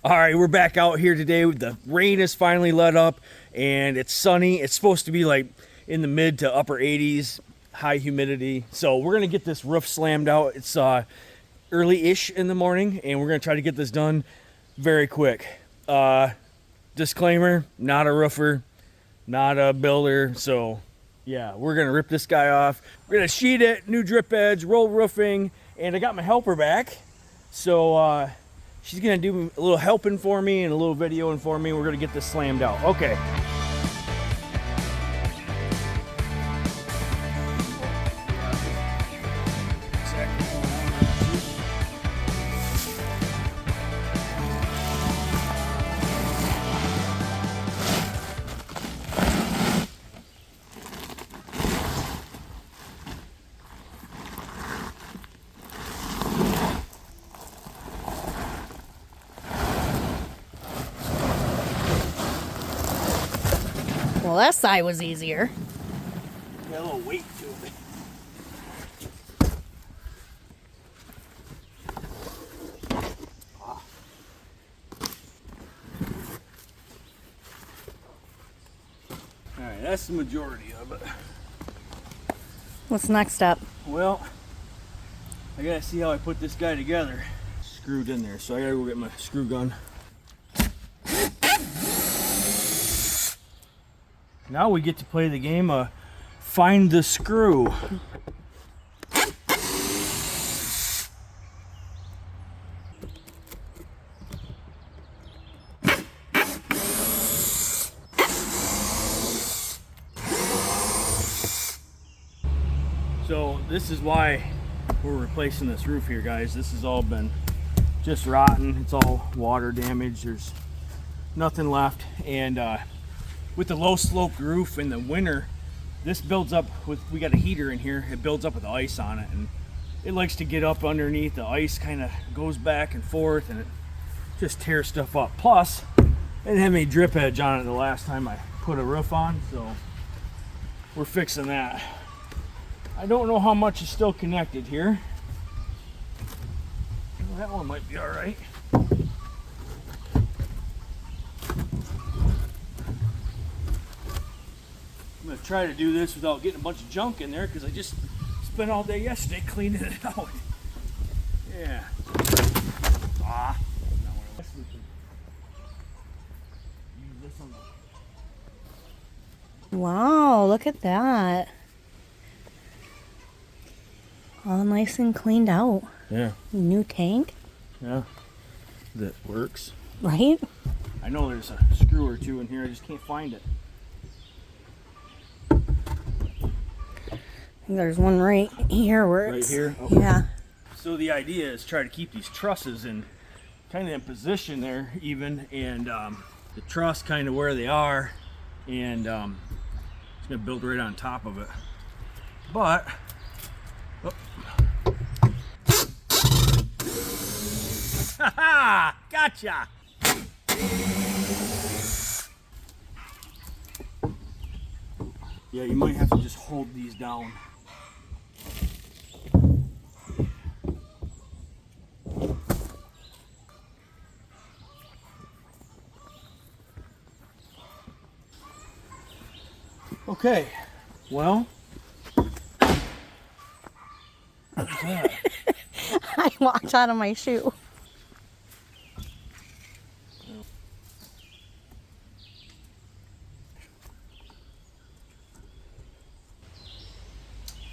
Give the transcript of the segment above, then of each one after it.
All right, we're back out here today. The rain has finally let up and it's sunny. It's supposed to be like in the mid to upper 80s, high humidity. So we're gonna get this roof slammed out. It's early-ish in the morning and we're gonna try to get this done very quick. Disclaimer, not a roofer, not a builder. So yeah, we're gonna rip this guy off. We're gonna sheet it, new drip edge, roll roofing, and I got my helper back. So she's gonna do a little helping for me and a little videoing for me. We're gonna get this slammed out. Okay. Well, that side was easier. Got a little weight to it. Alright, that's the majority of it. What's next up? Well, I gotta see how I put this guy together. Screwed in there, so I gotta go get my screw gun. Now we get to play the game of find the screw. So this is why we're replacing this roof here, guys. This has all been just rotten. It's all water damage. There's nothing left. And with the low sloped roof in the winter, this builds up with, we got a heater in here, it builds up with ice on it, and it likes to get up underneath. The ice kind of goes back and forth and it just tears stuff up. Plus, I didn't have any drip edge on it the last time I put a roof on, so we're fixing that. I don't know how much is still connected here. Well, that one might be all right. I'm gonna try to do this without getting a bunch of junk in there because I just spent all day yesterday cleaning it out. Yeah. Ah. Wow, look at that. All nice and cleaned out. Yeah. New tank. Yeah. That works. Right? I know there's a screw or two in here, I just can't find it. I think there's one right here where Right it's... here? Okay. Yeah. So the idea is try to keep these trusses in kind of in position there even, and the truss kind of where they are, and it's gonna build right on top of it. But oh. Ha-ha! Gotcha! Yeah, you might have to just hold these down. Okay, well, what's that? I walked out of my shoe.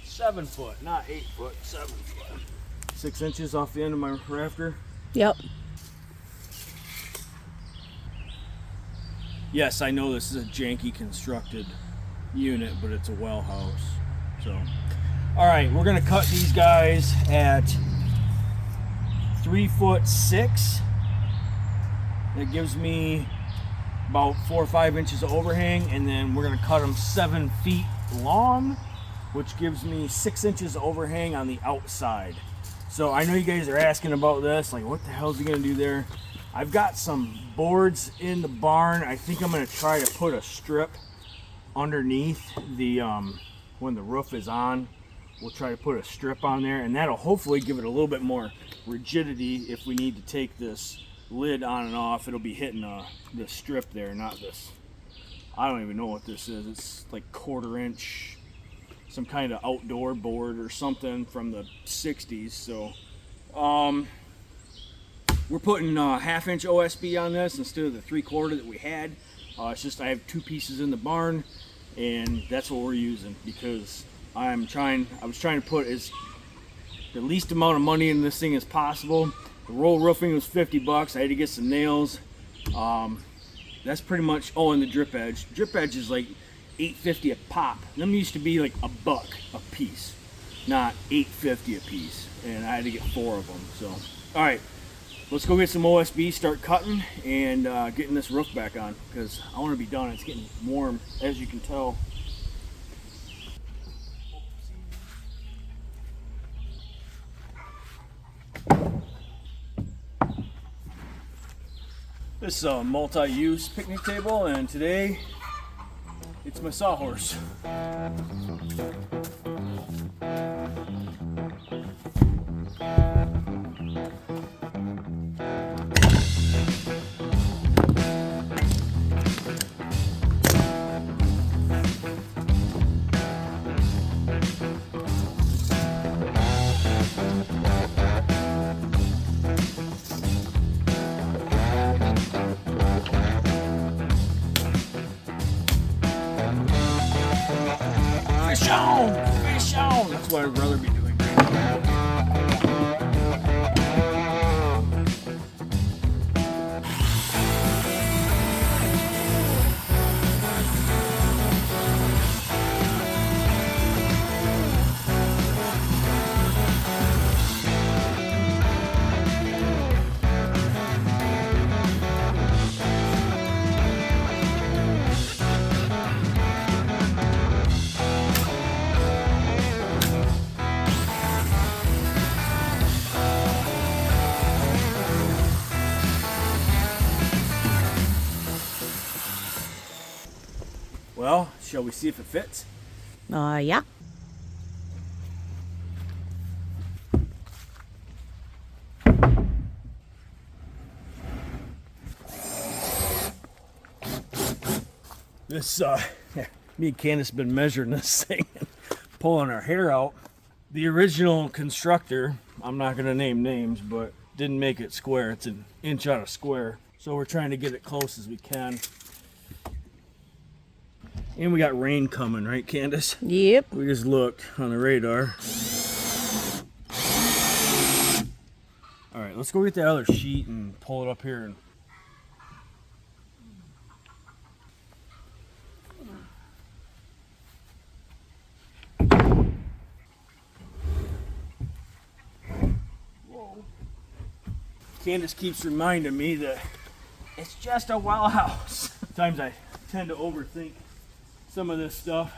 Seven foot, not 8 foot, 7 foot. 6 inches off the end of my rafter. Yep. Yes, I know this is a janky constructed unit, but it's a well house. So, all right, we're gonna cut these guys at 3'6". That gives me about 4 or 5 inches of overhang, and then we're gonna cut them 7 feet long, which gives me 6 inches of overhang on the outside. So I know you guys are asking about this, like what the hell is he gonna do there? I've got some boards in the barn. I think I'm gonna try to put a strip underneath the when the roof is on. We'll try to put a strip on there, and that'll hopefully give it a little bit more rigidity if we need to take this lid on and off, it'll be hitting the strip there, not this. I don't even know what this is. It's like 1/4 inch, some kind of outdoor board or something from the 60s. So we're putting 1/2 inch OSB on this instead of the 3/4 that we had. It's just I have 2 pieces in the barn, and that's what we're using because I was trying to put the least amount of money in this thing as possible. The roll roofing was $50. I had to get some nails. That's pretty much. Oh, and the drip edge. Drip edge is like $8.50 a pop. Them used to be like $1 a piece, not $8.50 a piece. And I had to get 4 of them. So, all right, let's go get some OSB, start cutting, and getting this roof back on because I want to be done. It's getting warm, as you can tell. This is a multi-use picnic table, and today it's my sawhorse. Fish on! Fish on! That's what I'd rather be doing. Well, shall we see if it fits? Yeah. This, me and Candace have been measuring this thing and pulling our hair out. The original constructor, I'm not gonna name names, but didn't make it square. It's an inch out of square. So we're trying to get it close as we can. And we got rain coming, right, Candace? Yep. We just looked on the radar. All right, let's go get the other sheet and pull it up here. And Candace keeps reminding me that it's just a well house. Sometimes I tend to overthink some of this stuff.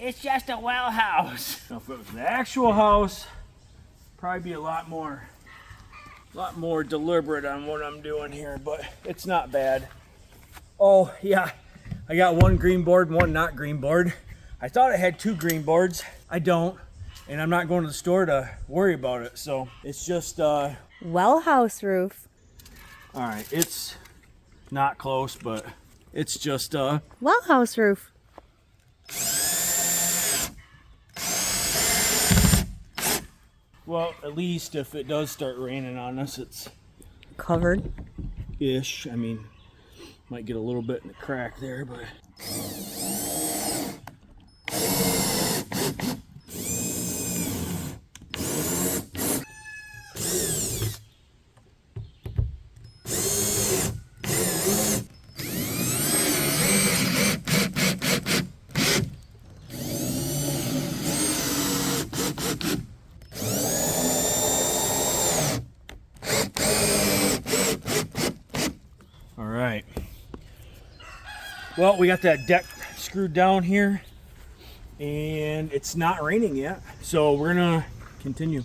It's just a well house. Now, if it was an actual house, probably be a lot more deliberate on what I'm doing here, but it's not bad. Oh yeah, I got one green board and one not green board. I thought I had 2 green boards. I don't, and I'm not going to the store to worry about it. So it's just Well house roof. all right. It's not close, but it's just Well house roof. well, at least if it does start raining on us, it's Covered. ish. I mean, might get a little bit in the crack there, but all right. Well, we got that deck screwed down here, and it's not raining yet, so we're gonna continue.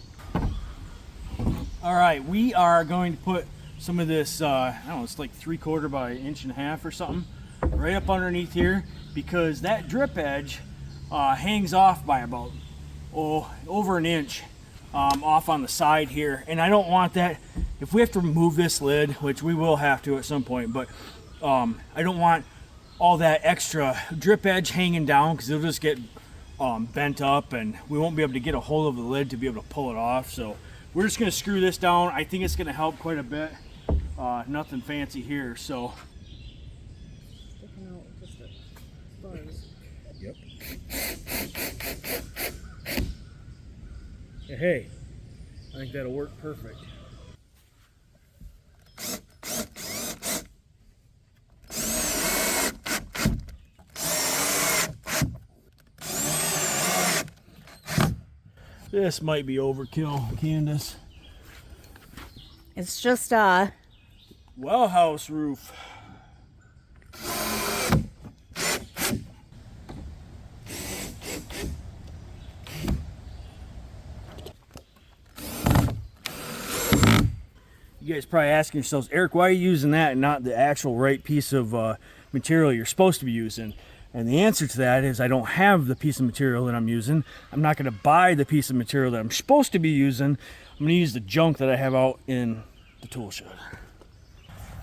All right, we are going to put some of this, I don't know, it's like 3/4 by 1.5 inches or something, right up underneath here, because that drip edge hangs off by about over 1 inch off on the side here, and I don't want that. if we have to remove this lid, which we will have to at some point, but I don't want all that extra drip edge hanging down because it'll just get bent up and we won't be able to get a hold of the lid to be able to pull it off. So we're just going to screw this down. I think it's going to help quite a bit. Nothing fancy here. So yep. Hey, I think that'll work perfect. This might be overkill, Candace. It's just well house roof. You guys probably asking yourselves, Eric, why are you using that and not the actual right piece of material you're supposed to be using? And the answer to that is I don't have the piece of material that I'm using. I'm not going to buy the piece of material that I'm supposed to be using. I'm going to use the junk that I have out in the tool shed.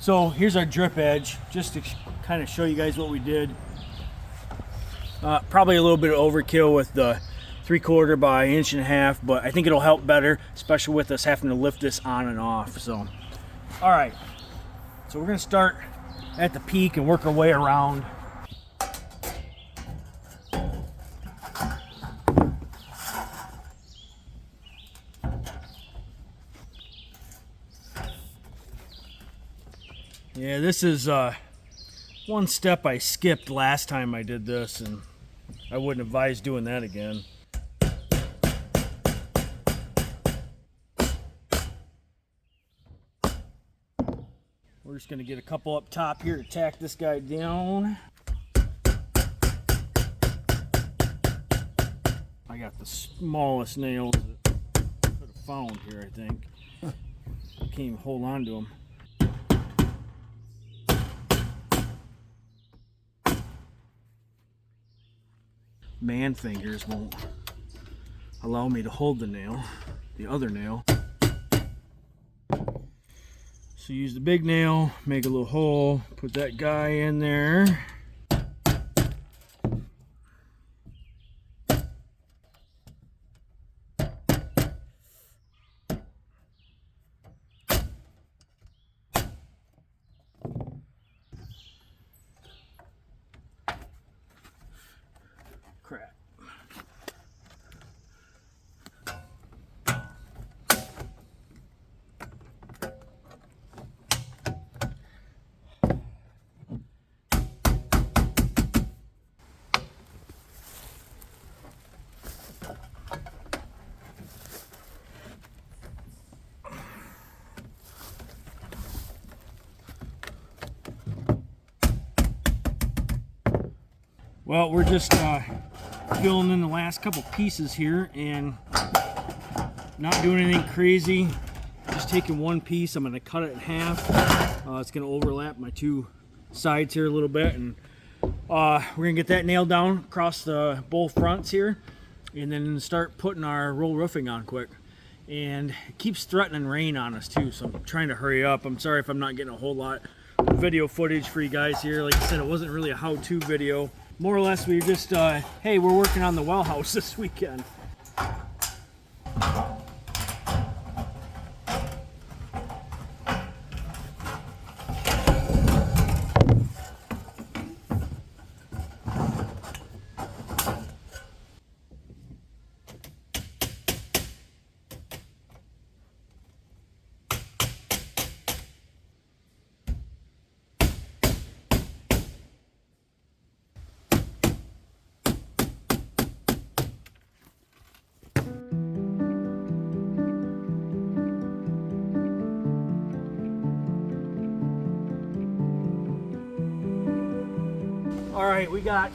So here's our drip edge, just to kind of show you guys what we did. Probably a little bit of overkill with the 3/4 by 1.5 inch, but I think it'll help better, especially with us having to lift this on and off. So, all right, so we're going to start at the peak and work our way around. Yeah, this is one step I skipped last time I did this, and I wouldn't advise doing that again. We're just going to get a couple up top here to tack this guy down. I got the smallest nails that I could have found here, I think. I can't even hold on to them. Man fingers won't allow me to hold the nail, the other nail. So use the big nail, make a little hole, put that guy in there. Crap. Well, we're just filling in the last couple pieces here and not doing anything crazy. Just taking one piece, I'm going to cut it in half. It's going to overlap my two sides here a little bit, and we're going to get that nailed down across both fronts here, and then start putting our roll roofing on quick. And it keeps threatening rain on us too, so I'm trying to hurry up. I'm sorry if I'm not getting a whole lot of video footage for you guys here. Like I said, it wasn't really a how-to video. More or less, we were just, hey, we're working on the well house this weekend. All right, we got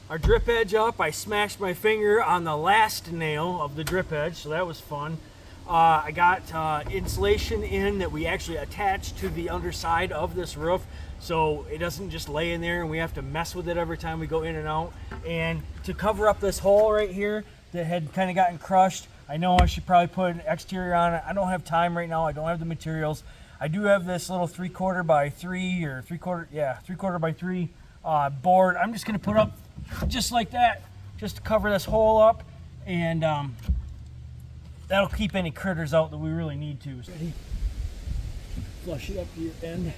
our drip edge up. I smashed my finger on the last nail of the drip edge, so that was fun. I got insulation in that we actually attached to the underside of this roof, so it doesn't just lay in there and we have to mess with it every time we go in and out. And to cover up this hole right here that had kind of gotten crushed, I know I should probably put an exterior on it. I don't have time right now. I don't have the materials. I do have this little 3/4 by 3 or 3/4 by 3 board. I'm just gonna put up just like that, just to cover this hole up, and that'll keep any critters out that we really need to. Ready? Flush it up to your end.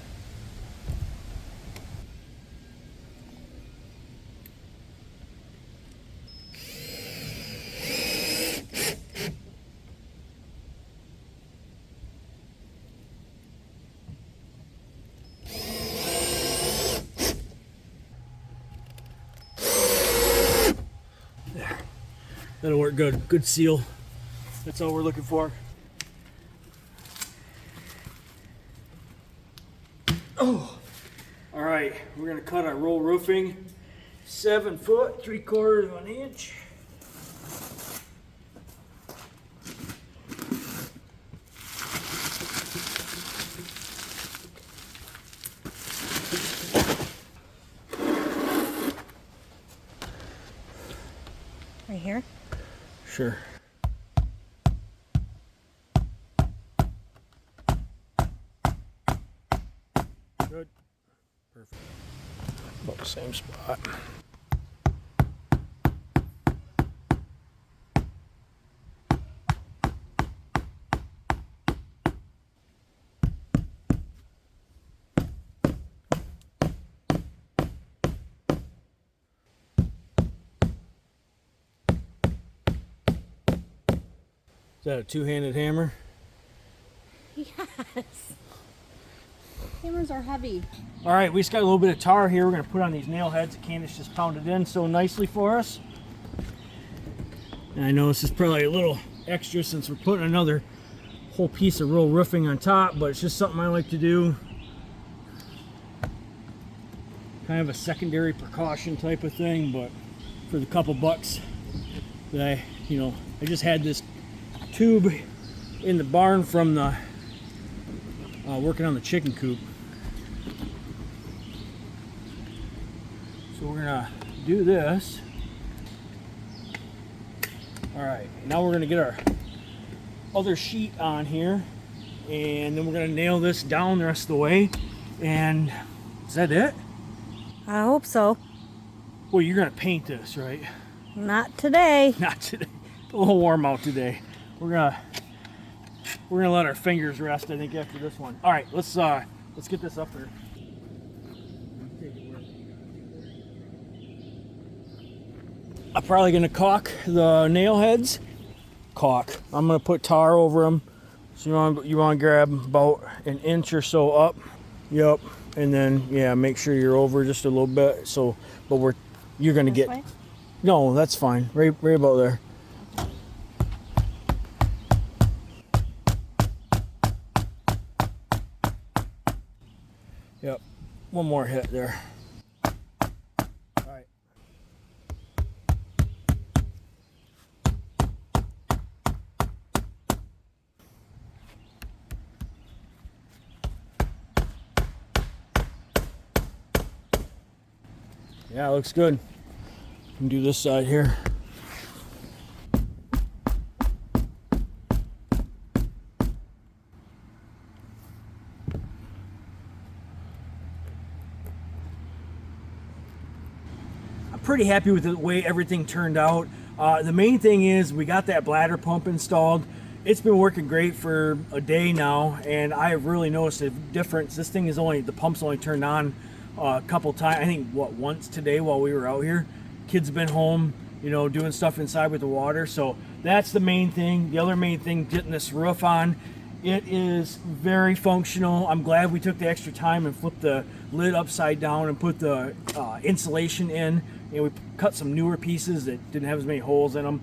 There. That'll work good. Good seal. That's all we're looking for. Oh, all right. We're gonna cut our roll roofing 7 foot 3/4 of an inch. Right here. Sure. Good. Perfect. About the same spot. Is that a two-handed hammer? Yes. Hammers are heavy. All right, we just got a little bit of tar here. We're gonna put on these nail heads that Candace just pounded in so nicely for us. And I know this is probably a little extra since we're putting another whole piece of roll roofing on top, but it's just something I like to do. Kind of a secondary precaution type of thing, but for the couple bucks that I just had this tube in the barn from the working on the chicken coop. So we're gonna do this. All right, now we're gonna get our other sheet on here, and then we're gonna nail this down the rest of the way. And is that it? I hope so. Well, you're gonna paint this, right? Not today. Not today. A little warm out today. We're gonna let our fingers rest, I think, after this one. All right, let's get this up here. I'm probably gonna caulk the nail heads. I'm gonna put tar over them. So you want to grab about an inch or so up. Yep, and then yeah, make sure you're over just a little bit. So, but you're gonna This get. way? No, that's fine. Right about there. Yep, one more hit there. All right. Yeah, it looks good. Can do this side here. Pretty happy with the way everything turned out. The main thing is we got that bladder pump installed. It's been working great for a day now, and I have really noticed a difference. This thing is the pump's only turned on a couple times. I think once today while we were out here. Kids have been home, doing stuff inside with the water. So that's the main thing. The other main thing, getting this roof on. It is very functional. I'm glad we took the extra time and flipped the lid upside down and put the insulation in. We cut some newer pieces that didn't have as many holes in them.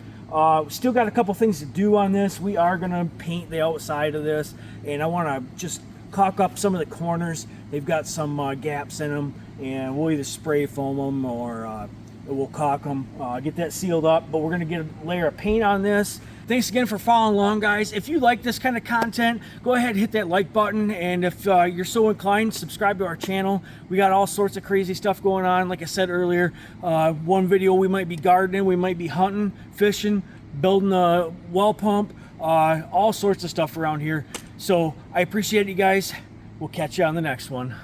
Still got a couple things to do on this. We are gonna paint the outside of this, and I wanna just caulk up some of the corners. They've got some gaps in them, and we'll either spray foam them or we'll caulk them, get that sealed up. But we're gonna get a layer of paint on this. Thanks again for following along, guys. If you like this kind of content, go ahead and hit that like button, and if you're so inclined, subscribe to our channel. We got all sorts of crazy stuff going on. Like I said earlier, one video we might be gardening, we might be hunting, fishing, building a well pump, all sorts of stuff around here. So I appreciate you guys. We'll catch you on the next one.